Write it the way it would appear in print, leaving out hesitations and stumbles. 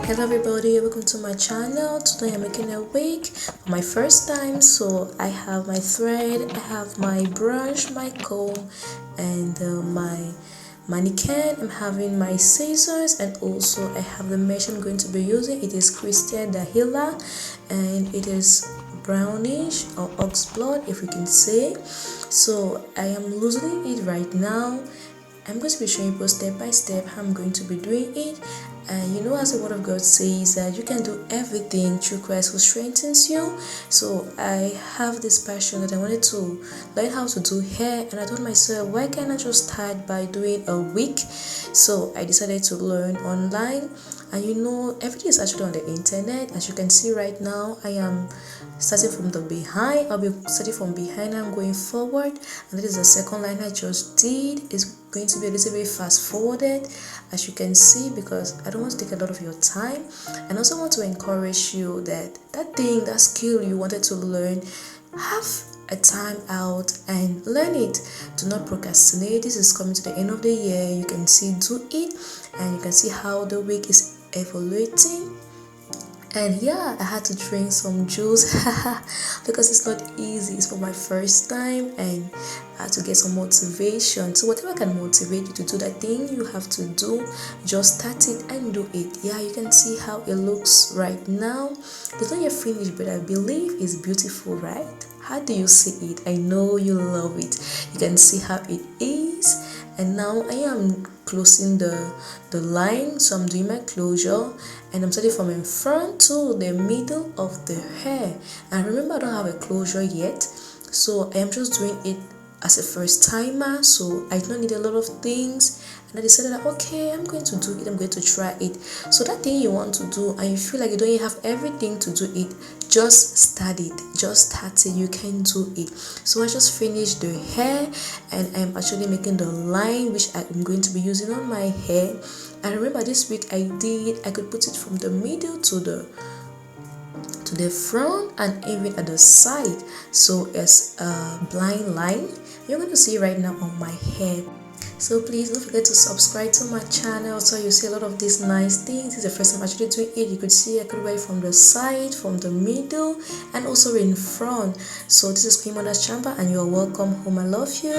Hello everybody, welcome to my channel. Today I'm making a wig for my first time. So I have my thread, I have my brush, my comb, and my mannequin. I'm having my scissors, and also I have the mesh I'm going to be using. It is Christian Dahila, and it is brownish or ox blood, if we can say. So I am loosening it right now. I'm going to be showing you step by step how I'm going to be doing it. And you know, as the word of God says, that you can do everything through Christ who strengthens you. So I have this passion that I wanted to learn how to do hair, and I told myself, why can't I just start by doing a wig? So I decided to learn online. And you know, everything is actually on the internet. As you can see right now, I am starting from the behind. I'll be starting from behind and going forward, and that is the second line I just did. It's going to be a little bit fast forwarded, as you can see, because I don't want to take a lot of your time. And also want to encourage you that that skill you wanted to learn, have a time out and learn it. Do not procrastinate. This is coming to the end of the year. You can see, do it, and you can see how the week is evaluating. And yeah, I had to drink some juice because it's not easy. It's for my first time, and I had to get some motivation. So whatever can motivate you to do that thing you have to do, just start it and do it. Yeah, you can see how it looks right now. It's not yet finished, but I believe it's beautiful, right? How do you see it? I know you love it. You can see how it is. And now I am closing the line, so I'm doing my closure, and I'm starting from in front to the middle of the hair. And remember, I don't have a closure yet, so I am just doing it as a first timer, so I don't need a lot of things. And I decided that okay, I'm going to do it, I'm going to try it. So that thing you want to do and you feel like you don't have everything to do it, just start it, just start it, you can do it. So I just finished the hair, and I'm actually making the line which I'm going to be using on my hair. And remember, this week I could put it from the middle to the front and even at the side, so it's a blind line you're going to see right now on my hair. So please don't forget to subscribe to my channel so you see a lot of these nice things. This is the first time actually doing it. You could see I could wear it from the side, from the middle, and also in front. So this is Queen Mother's Chamber, and you're welcome home. I love you.